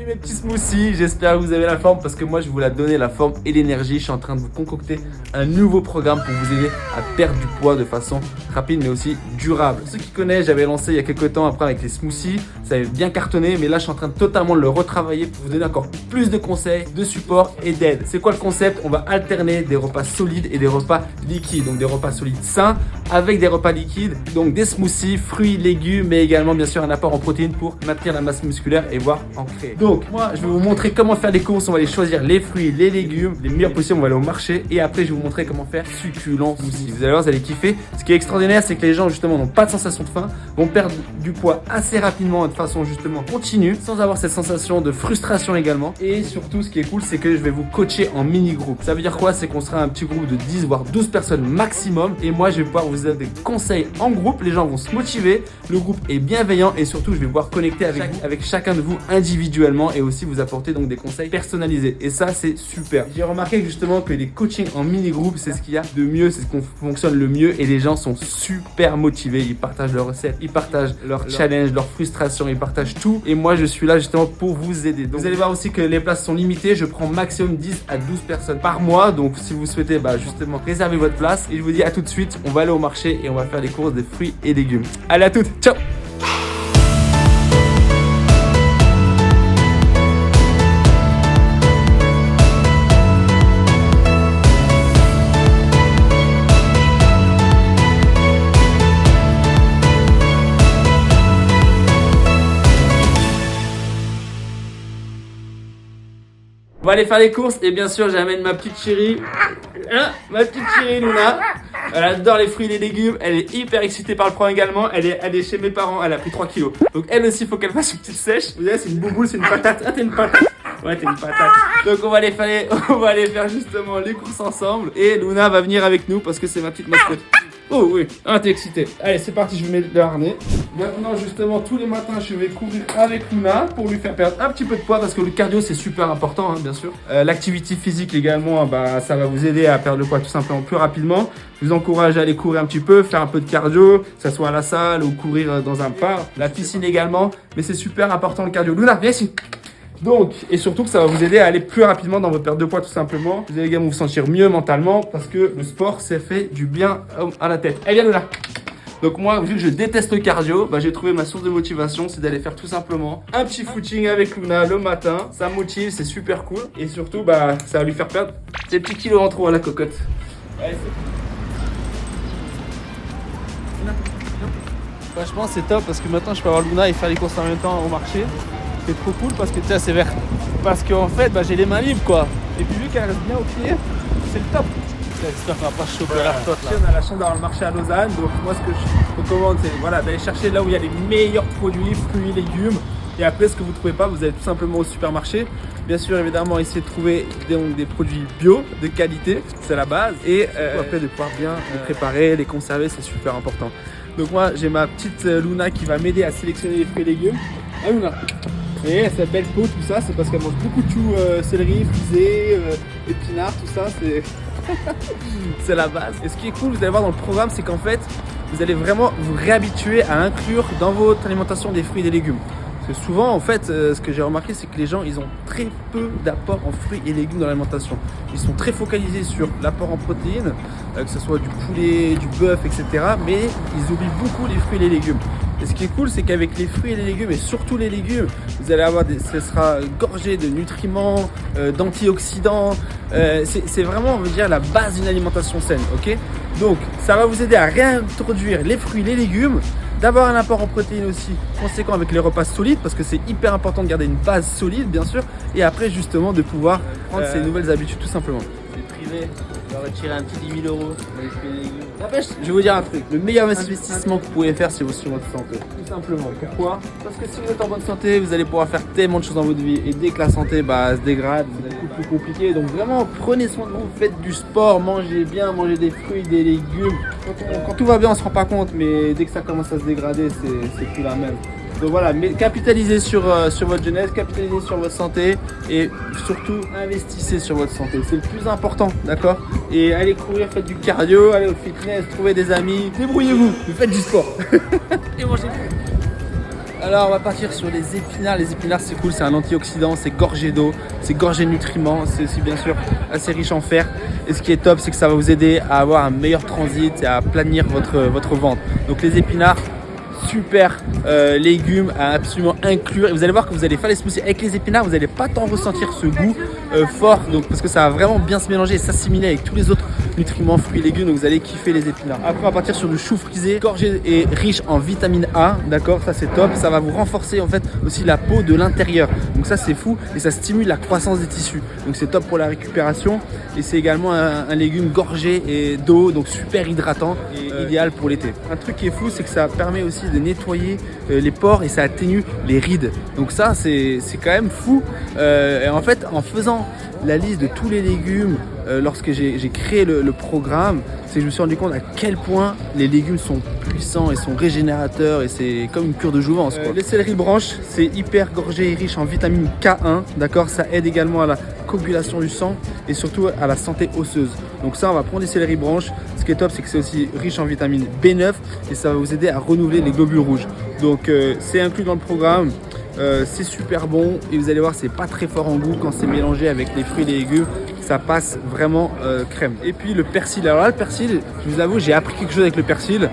Salut mes petits smoothies, j'espère que vous avez la forme parce que moi je vais vous la donner, la forme et l'énergie. Je suis en train de vous concocter un nouveau programme pour vous aider à perdre du poids de façon rapide mais aussi durable. Pour ceux qui connaissent, j'avais lancé il y a quelques temps après avec les smoothies, ça avait bien cartonné, mais là je suis en train de totalement le retravailler pour vous donner encore plus de conseils, de support et d'aide. C'est quoi le concept? On va alterner des repas solides et des repas liquides, donc des repas solides sains avec des repas liquides, donc des smoothies, fruits, légumes, mais également bien sûr un apport en protéines pour maintenir la masse musculaire et voir en créer. Donc moi je vais vous montrer comment faire les courses. On va aller choisir les fruits, les légumes, les meilleurs possibles. On va aller au marché et après je vais vous montrer comment faire succulent smoothie. Vous allez voir, vous allez kiffer. Ce qui est extraordinaire, c'est que les gens justement n'ont pas de sensation de faim, vont perdre du poids assez rapidement de façon justement continue, sans avoir cette sensation de frustration également. Et surtout ce qui est cool, c'est que je vais vous coacher en mini groupe. Ça veut dire quoi? C'est qu'on sera un petit groupe de 10 voire 12 personnes maximum et moi je vais pouvoir vous donner des conseils en groupe. Les gens vont se motiver, le groupe est bienveillant et surtout je vais pouvoir connecter avec chacun de vous individuellement et aussi vous apporter donc des conseils personnalisés. Et ça c'est super. J'ai remarqué justement que les coachings en mini groupe, c'est ce qu'il y a de mieux, c'est ce qui fonctionne le mieux et les gens sont super motivés. Ils partagent leurs recettes, ils partagent leurs challenges, leurs frustrations, ils partagent tout et moi je suis là justement pour vous aider. Donc vous allez voir aussi que les places sont limitées. Je prends maximum 10 à 12 personnes par mois, donc si vous souhaitez justement réserver votre place. Et je vous dis à tout de suite, on va aller au marché et on va faire les courses des fruits et légumes. Allez, à toutes, ciao. On va aller faire les courses et bien sûr j'amène ma petite chérie, Luna. Elle adore les fruits et les légumes, elle est hyper excitée par le programme également, elle est chez mes parents, elle a pris 3 kilos. Donc elle aussi il faut qu'elle fasse une petite sèche. Vous voyez, c'est une bouboule, c'est une patate. Ah, t'es une patate. Ouais, t'es une patate. Donc on va aller faire justement les courses ensemble et Luna va venir avec nous parce que c'est ma petite mascotte. Oh oui, t'es excité. Allez, c'est parti, je vous mets le harnais. Maintenant, justement, tous les matins, je vais courir avec Luna pour lui faire perdre un petit peu de poids parce que le cardio, c'est super important, bien sûr. L'activité physique également, ça va vous aider à perdre le poids tout simplement plus rapidement. Je vous encourage à aller courir un petit peu, faire un peu de cardio, que ce soit à la salle ou courir dans un parc. La piscine également, mais c'est super important le cardio. Luna, viens ici. Donc, et surtout que ça va vous aider à aller plus rapidement dans votre perte de poids tout simplement. Vous allez également vous sentir mieux mentalement parce que le sport, ça fait du bien à la tête. Allez, viens là. Donc moi, vu que je déteste le cardio, j'ai trouvé ma source de motivation, c'est d'aller faire tout simplement un petit footing avec Luna le matin. Ça motive, c'est super cool. Et surtout, ça va lui faire perdre ses petits kilos en trop à la cocotte. Allez, franchement, c'est top parce que maintenant, je peux avoir Luna et faire les courses en même temps au marché. C'est trop cool parce que tu sais, c'est vert. Parce qu'en fait, j'ai les mains libres quoi. Et puis vu qu'elle reste bien au pied, c'est le top. J'espère qu'on va pas choper la flotte là. On a la chance d'avoir le marché à Lausanne. Donc moi, ce que je recommande, c'est d'aller chercher là où il y a les meilleurs produits, fruits, légumes. Et après, ce que vous ne trouvez pas, vous allez tout simplement au supermarché. Bien sûr, évidemment, essayer de trouver des produits bio, de qualité. C'est la base. Et après, de pouvoir bien les préparer, les conserver, c'est super important. Donc moi, j'ai ma petite Luna qui va m'aider à sélectionner les fruits et légumes. Ah, Luna. Et elle s'appelle peau, tout ça, c'est parce qu'elle mange beaucoup de choux, céleri, frisé, épinards, tout ça, c'est la base. Et ce qui est cool, vous allez voir dans le programme, c'est qu'en fait, vous allez vraiment vous réhabituer à inclure dans votre alimentation des fruits et des légumes. Parce que souvent, en fait, ce que j'ai remarqué, c'est que les gens, ils ont très peu d'apport en fruits et légumes dans l'alimentation. Ils sont très focalisés sur l'apport en protéines, que ce soit du poulet, du bœuf, etc. Mais ils oublient beaucoup les fruits et les légumes. Et ce qui est cool, c'est qu'avec les fruits et les légumes, et surtout les légumes, vous allez avoir ce sera gorgé de nutriments, d'antioxydants. C'est vraiment, on veut dire, la base d'une alimentation saine, ok? Donc, ça va vous aider à réintroduire les fruits, les légumes, d'avoir un apport en protéines aussi conséquent avec les repas solides, parce que c'est hyper important de garder une base solide, bien sûr, et après, justement, de pouvoir prendre ces nouvelles habitudes, tout simplement. Privé, on va retirer un petit 10 000 euros. Je vais vous dire un truc, le meilleur investissement que vous pouvez faire, c'est sur votre santé. Tout simplement. Pourquoi? Parce que si vous êtes en bonne santé, vous allez pouvoir faire tellement de choses dans votre vie. Et dès que la santé se dégrade, vous allez beaucoup plus compliqué. Donc vraiment, prenez soin de vous, faites du sport, mangez bien, mangez des fruits, des légumes. Quand tout va bien, on se rend pas compte, mais dès que ça commence à se dégrader, c'est plus la même. Donc voilà, mais capitalisez sur votre jeunesse, capitalisez sur votre santé et surtout investissez sur votre santé. C'est le plus important, d'accord? Et allez courir, faites du cardio, allez au fitness, trouvez des amis, débrouillez-vous, faites du sport. Et mangez. Alors on va partir sur les épinards. Les épinards c'est cool, c'est un antioxydant, c'est gorgé d'eau, c'est gorgé de nutriments, c'est aussi bien sûr assez riche en fer. Et ce qui est top, c'est que ça va vous aider à avoir un meilleur transit et à planir votre ventre. Donc les épinards, super légumes à absolument inclure. Et vous allez voir que vous allez faire les smoothies avec les épinards, vous n'allez pas tant ressentir ce goût fort, donc, parce que ça va vraiment bien se mélanger et s'assimiler avec tous les autres nutriments, fruits et légumes. Donc vous allez kiffer les épinards. Après on va partir sur du chou frisé, gorgé et riche en vitamine A, d'accord, ça c'est top. Ça va vous renforcer en fait aussi la peau de l'intérieur. Donc ça c'est fou et ça stimule la croissance des tissus. Donc c'est top pour la récupération et c'est également un légume gorgé et d'eau, donc super hydratant et idéal pour l'été. Un truc qui est fou, c'est que ça permet aussi de nettoyer les pores et ça atténue les rides. Donc ça c'est quand même fou. Et en fait en faisant la liste de tous les légumes lorsque j'ai créé le programme, c'est que je me suis rendu compte à quel point les légumes sont puissants et sont régénérateurs et c'est comme une cure de jouvence. Les céleri branches, c'est hyper gorgé et riche en vitamine K1, d'accord, ça aide également à la coagulation du sang et surtout à la santé osseuse. Donc ça, on va prendre des céleri branches. Ce qui est top, c'est que c'est aussi riche en vitamine B9 et ça va vous aider à renouveler les globules rouges. Donc c'est inclus dans le programme. C'est super bon et vous allez voir, c'est pas très fort en goût quand c'est mélangé avec les fruits et les légumes, ça passe vraiment crème. Et puis le persil, alors là le persil, je vous avoue, j'ai appris quelque chose avec le persil,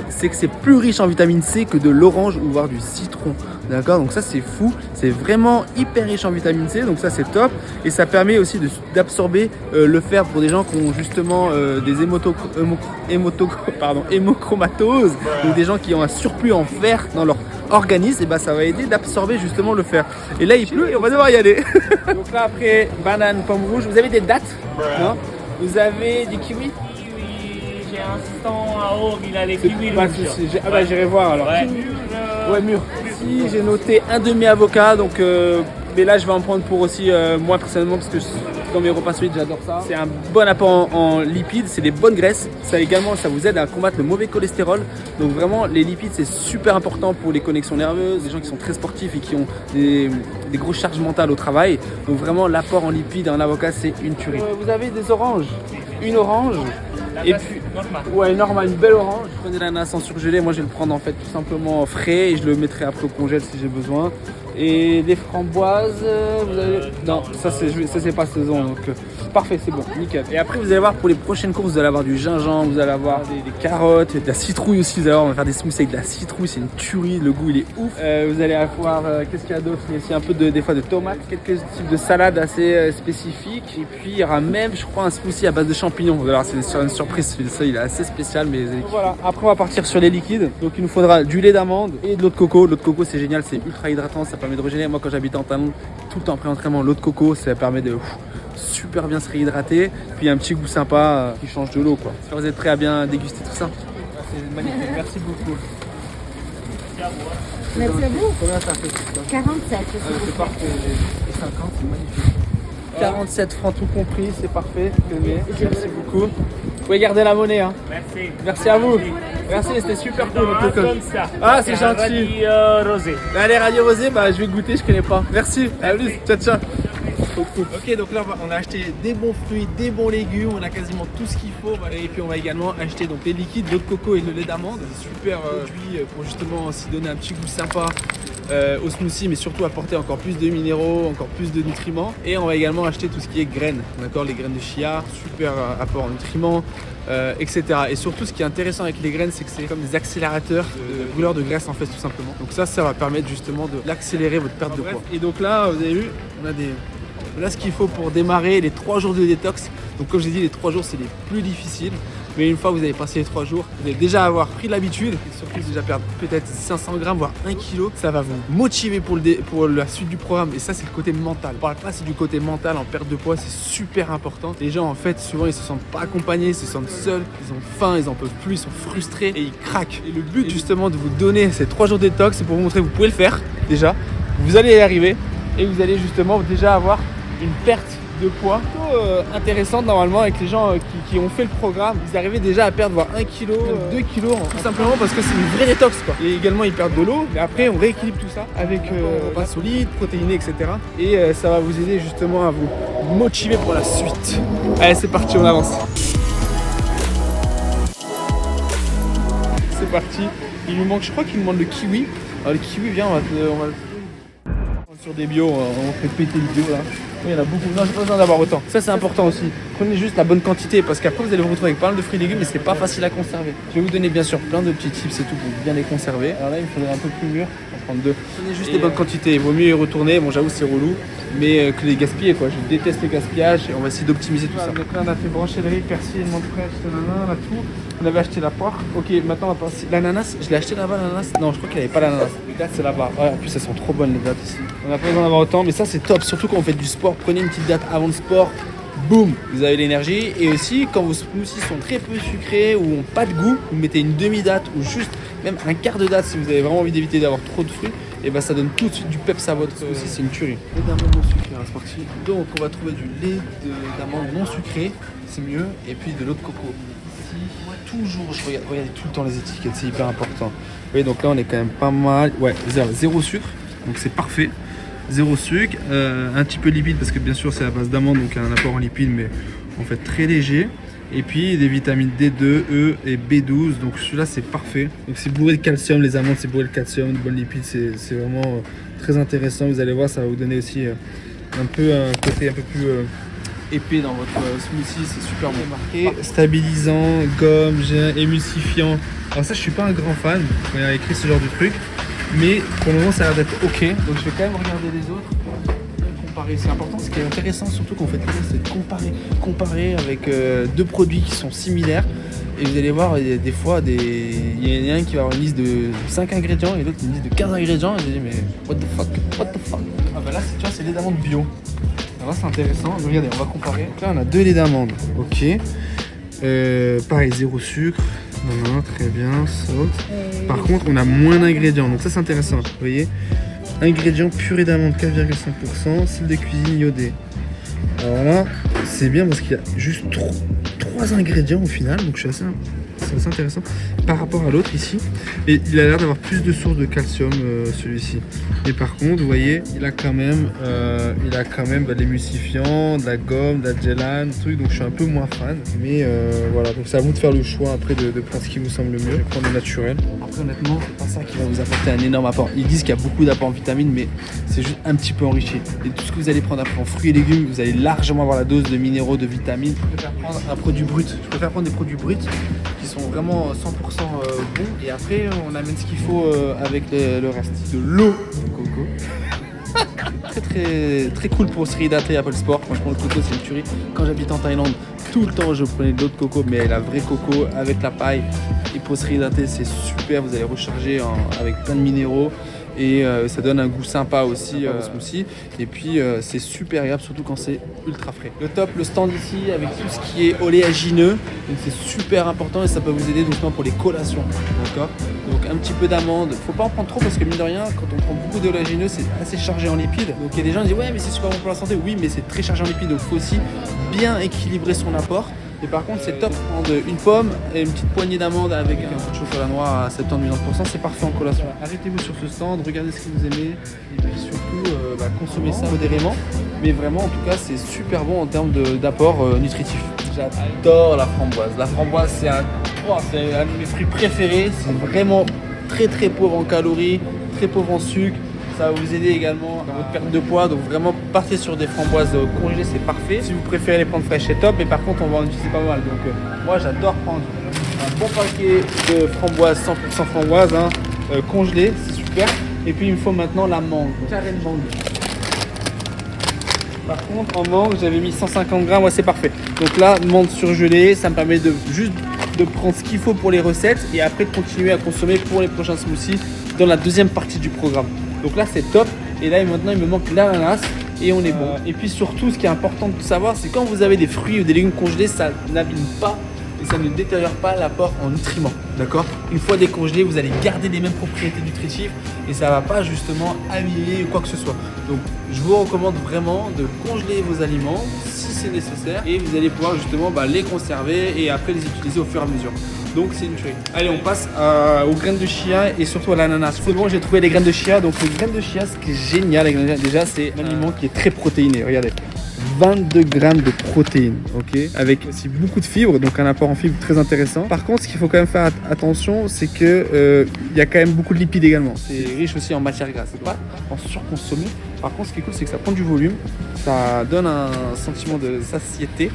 c'est que c'est plus riche en vitamine C que de l'orange ou voire du citron, d'accord, donc ça c'est fou, c'est vraiment hyper riche en vitamine C, donc ça c'est top et ça permet aussi d'absorber le fer pour des gens qui ont justement des hémochromatoses, donc des gens qui ont un surplus en fer dans leur organisme, et bah ça va aider d'absorber justement le fer. Et là il pleut et on va devoir y aller. Donc là après banane, pomme rouge, vous avez des dattes, non? Vous avez des kiwis? J'ai un stand à Orgue, il a les kiwis. Ah bah j'irai voir alors. Ouais, mûr. Si j'ai noté un demi-avocat, donc mais là je vais en prendre pour aussi moi personnellement parce que dans mes repas solides j'adore ça. C'est un bon apport en lipides, c'est des bonnes graisses. Ça également, ça vous aide à combattre le mauvais cholestérol. Donc vraiment les lipides c'est super important pour les connexions nerveuses, des gens qui sont très sportifs et qui ont des grosses charges mentales au travail. Donc vraiment l'apport en lipides en avocat c'est une tuerie. Vous avez des oranges, une orange. Et puis, ouais, normal, une belle orange. Je prenais l'ananas en surgelé, moi je vais le prendre en fait tout simplement frais et je le mettrai après au congèle si j'ai besoin. Et des framboises, vous avez... non, ça c'est pas saison donc parfait, c'est bon, nickel. Et après vous allez voir pour les prochaines courses, vous allez avoir du gingembre, vous allez avoir des carottes, de la citrouille aussi, vous allez voir, on va faire des smoothies avec de la citrouille, c'est une tuerie, le goût il est ouf. Vous allez avoir, qu'est-ce qu'il y a d'autre? Il y a aussi un peu des fois de tomates, quelques types de salades assez spécifiques. Et puis il y aura même, je crois, un smoothie à base de champignons. Vous allez voir, c'est une surprise, celui-là il est assez spécial, mais voilà. Après on va partir sur les liquides, donc il nous faudra du lait d'amande et de l'eau de coco. L'eau de coco c'est génial, c'est ultra hydratant, ça permet de régénérer. Moi quand j'habitais en Thaïlande, tout le temps après entraînement, l'eau de coco ça permet de super bien se réhydrater, puis un petit goût sympa qui change de l'eau quoi. J'espère que vous êtes prêts à bien déguster tout ça. C'est magnifique, merci beaucoup. Merci à vous. Combien ça fait tout ça? 47. C'est parfait, et 50 c'est magnifique. 47 francs tout compris, c'est parfait. Merci beaucoup. Vous pouvez garder la monnaie. Hein. Merci. Merci à vous. Merci, c'était super cool. Ah, c'est gentil. Rosé. Allez, Radio Rosé, bah, je vais goûter, je connais pas. Merci. Allez, ciao, ciao. Ok, donc là on a acheté des bons fruits, des bons légumes, on a quasiment tout ce qu'il faut. Et puis on va également acheter donc les liquides, l'eau de coco et le lait d'amande. C'est super produit pour justement aussi donner un petit goût sympa au smoothie, mais surtout apporter encore plus de minéraux, encore plus de nutriments. Et on va également acheter tout ce qui est graines, d'accord, les graines de chia, super apport en nutriments, etc. Et surtout ce qui est intéressant avec les graines, c'est que c'est comme des accélérateurs de brûleurs de graisse en fait tout simplement. Donc ça va permettre justement d'accélérer votre perte de poids. Et donc là, vous avez vu, on a là ce qu'il faut pour démarrer les 3 jours de détox. Donc comme je l'ai dit, les 3 jours c'est les plus difficiles. Mais une fois que vous avez passé les 3 jours, vous allez déjà avoir pris l'habitude, et surtout déjà perdre peut-être 500 grammes, voire 1 kg. Ça va vous motiver pour la suite du programme. Et ça, c'est le côté mental. On parle pas, c'est du côté mental en perte de poids, c'est super important. Les gens, en fait, souvent, ils se sentent pas accompagnés, ils se sentent seuls, ils ont faim, ils en peuvent plus, ils sont frustrés et ils craquent. Et le but, justement, de vous donner ces 3 jours de détox, c'est pour vous montrer que vous pouvez le faire, déjà. Vous allez y arriver et vous allez justement déjà avoir une perte de poids plutôt intéressante normalement avec les gens qui ont fait le programme. Ils arrivaient déjà à perdre voire 1 kg, 2 kg tout simplement parce que c'est une vraie détox quoi. Et également ils perdent de l'eau et après on rééquilibre tout ça avec repas solides, protéinés, etc. Et ça va vous aider justement à vous motiver pour la suite. Allez c'est parti, on avance. C'est parti. Il nous manque, je crois qu'il nous manque le kiwi. Alors le kiwi, viens, on va sur des bio, on fait péter le bio là. Oui, il y en a beaucoup. Non, j'ai pas besoin d'avoir autant. Ça, c'est important aussi. Prenez juste la bonne quantité parce qu'après, vous allez vous retrouver avec pas mal de fruits et légumes et c'est pas facile à conserver. Je vais vous donner bien sûr plein de petits tips et tout pour bien les conserver. Alors là, il me faudrait un peu plus mûr. On va prendre 2. Prenez juste les bonnes quantités. Il vaut mieux y retourner. Bon, j'avoue, c'est relou, mais que les gaspiller quoi. Je déteste les gaspillages et on va essayer d'optimiser tout ça. Donc là, on a fait brancher le riz, persil, menthe fraîche, on a tout. On avait acheté la poire. Ok, maintenant, on va passer. L'ananas, je l'ai acheté là-bas, l'ananas. Non, je crois qu'il n'y avait pas l'ananas. Les dattes, c'est là-bas. Ouais, en plus, elles sont trop bonnes, les dattes ici. On n'a pas besoin d'avoir autant, mais ça, c'est top. Surtout quand on fait du sport. Prenez une petite date avant le sport. Boum, vous avez l'énergie. Et aussi, quand vos smoothies sont très peu sucrés ou n'ont pas de goût, vous mettez une demi-date ou juste même un quart de date si vous avez vraiment envie d'éviter d'avoir trop de fruits. Et bah, ça donne tout de suite du peps à votre smoothie. C'est une tuerie. Lait d'amande non sucré, c'est parti. Donc, on va trouver du lait d'amande non sucré. C'est mieux. Et puis de l'eau de coco. Moi, toujours, je regarde tout le temps les étiquettes, c'est hyper important. Vous voyez, donc là, on est quand même pas mal. Ouais, zéro sucre, donc c'est parfait. Zéro sucre, un petit peu lipides parce que bien sûr, c'est à base d'amande, donc il y a un apport en lipides, mais en fait très léger. Et puis des vitamines D2, E et B12, donc celui-là, c'est parfait. Donc c'est bourré de calcium, les amandes, c'est bourré de calcium, de bonnes lipides, c'est vraiment très intéressant. Vous allez voir, ça va vous donner aussi un peu un côté un peu plus épais dans votre smoothie, c'est super bon. Marqué stabilisant, gomme, émulsifiant. Alors ça, je suis pas un grand fan quand il y a écrit ce genre de truc, mais pour le moment, ça a l'air d'être ok. Donc je vais quand même regarder les autres, comparer. C'est important. Ce qui est intéressant, surtout qu'on fait tout ça, c'est de comparer avec deux produits qui sont similaires. Et vous allez voir, il y a des fois, il y en a un qui va avoir une liste de 5 ingrédients et l'autre une liste de 15 ingrédients. Et je dis, mais what the fuck? Ah bah là, tu vois, c'est lait d'amande bio. Alors là, c'est intéressant. Donc, regardez, on va comparer. Donc là, on a 2 laits d'amande. Ok. Pareil, zéro sucre. Non, très bien. Saute. Par contre, on a moins d'ingrédients. Donc ça, c'est intéressant. Vous voyez, ingrédients purée d'amande 4,5%. Sel de cuisine iodé. Alors là, c'est bien parce qu'il y a juste 3 ingrédients au final. Donc c'est assez intéressant par rapport à l'autre ici. Et il a l'air d'avoir plus de sources de calcium celui-ci. Mais par contre, vous voyez, il a quand même l'émulsifiant, de la gomme, de la gélane, truc. Donc je suis un peu moins fan. Mais voilà, donc c'est à vous de faire le choix après de prendre ce qui vous semble le mieux. Je vais prendre le naturel. Après honnêtement, c'est pas ça qui va vous apporter un énorme apport. Ils disent qu'il y a beaucoup d'apports en vitamines, mais c'est juste un petit peu enrichi. Et tout ce que vous allez prendre après en fruits et légumes, vous allez largement avoir la dose de minéraux, de vitamines. Je préfère prendre un produit brut. Je préfère prendre des produits bruts qui sont vraiment 100% bons. Et après, on amène ce qu'il faut avec le reste. De l'eau de coco. très cool pour se réhydrater Apple Sport. Franchement, le coco, c'est une tuerie. Quand j'habitais en Thaïlande, tout le temps, je prenais de l'eau de coco, mais la vraie coco avec la paille. Et pour se réhydrater, c'est super. Vous allez recharger avec plein de minéraux. Et ça donne un goût sympa aussi au smoothie. Et puis c'est super agréable, surtout quand c'est ultra frais. Le top, le stand ici avec tout ce qui est oléagineux. Donc c'est super important et ça peut vous aider doucement pour les collations. D'accord. Donc un petit peu d'amande. Faut pas en prendre trop parce que mine de rien, quand on prend beaucoup d'oléagineux, c'est assez chargé en lipides. Donc il y a des gens qui disent ouais mais c'est super bon pour la santé. Oui mais c'est très chargé en lipides. Donc il faut aussi bien équilibrer son apport. Et par contre, c'est top de prendre une pomme et une petite poignée d'amande avec un peu de chocolat noir à 70-90%. C'est parfait en collation. Arrêtez-vous sur ce stand, regardez ce que vous aimez et puis surtout, consommez ça modérément. Mais vraiment, en tout cas, c'est super bon en termes d'apport nutritif. J'adore la framboise. La framboise, c'est un de mes fruits préférés. C'est vraiment très pauvre en calories, très pauvre en sucre. Ça va vous aider également dans votre perte de poids. Donc vraiment partez sur des framboises congelées, c'est parfait. Si vous préférez les prendre fraîches, c'est top. Mais par contre, on va en utiliser pas mal. Donc moi, j'adore prendre un bon paquet de framboises, 100% framboises congelées, c'est super. Et puis il me faut maintenant la mangue, carré de mangue. Par contre, en mangue, j'avais mis 150 grammes, ouais, c'est parfait. Donc là, menthe surgelée, ça me permet de prendre ce qu'il faut pour les recettes et après de continuer à consommer pour les prochains smoothies dans la deuxième partie du programme. Donc là, c'est top. Et là, maintenant, il me manque l'ananas et on est bon. Et puis surtout, ce qui est important de savoir, c'est quand vous avez des fruits ou des légumes congelés, ça n'abîme pas et ça ne détériore pas l'apport en nutriments. D'accord. Une fois décongelé, vous allez garder les mêmes propriétés nutritives et ça ne va pas justement abîmer ou quoi que ce soit. Donc, je vous recommande vraiment de congeler vos aliments si c'est nécessaire et vous allez pouvoir justement les conserver et après les utiliser au fur et à mesure. Donc c'est une tuerie. Allez, on passe aux graines de chia et surtout à l'ananas. C'est bon, j'ai trouvé les graines de chia. Donc les graines de chia, ce qui est génial avec déjà, c'est un aliment qui est très protéiné. Regardez, 22 grammes de protéines, ok, avec aussi beaucoup de fibres, donc un apport en fibres très intéressant. Par contre, ce qu'il faut quand même faire attention, c'est que il y a quand même beaucoup de lipides également. C'est riche aussi en matière grasse, c'est pas en surconsommer. Par contre, ce qui est cool, c'est que ça prend du volume, ça donne un sentiment de satiété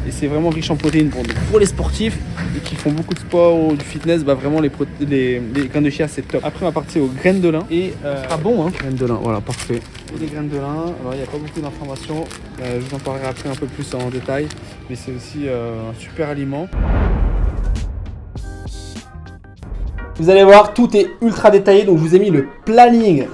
et c'est vraiment riche en protéines pour les sportifs et qui font beaucoup de sport ou du fitness. Bah vraiment les graines de chia c'est top. Après on va partir aux graines de lin et bon hein, graines de lin, voilà parfait. Et les graines de lin, alors il n'y a pas beaucoup d'informations, je vous en parlerai après un peu plus en détail, mais c'est aussi un super aliment. Vous allez voir, tout est ultra détaillé, donc je vous ai mis le planning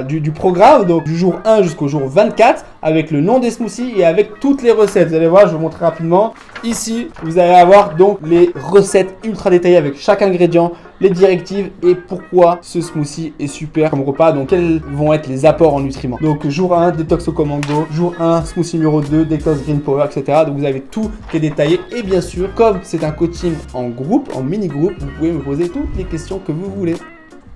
du programme, donc du jour 1 jusqu'au jour 24, avec le nom des smoothies et avec toutes les recettes. Vous allez voir, je vais vous montrer rapidement. Ici, vous allez avoir donc les recettes ultra détaillées avec chaque ingrédient, les directives et pourquoi ce smoothie est super comme repas. Donc, quels vont être les apports en nutriments. Donc, jour 1, détox au mango. Jour 1, smoothie numéro 2, détox green power, etc. Donc, vous avez tout qui est détaillé. Et bien sûr, comme c'est un coaching en groupe, en mini-groupe, vous pouvez me poser toutes les questions que vous voulez.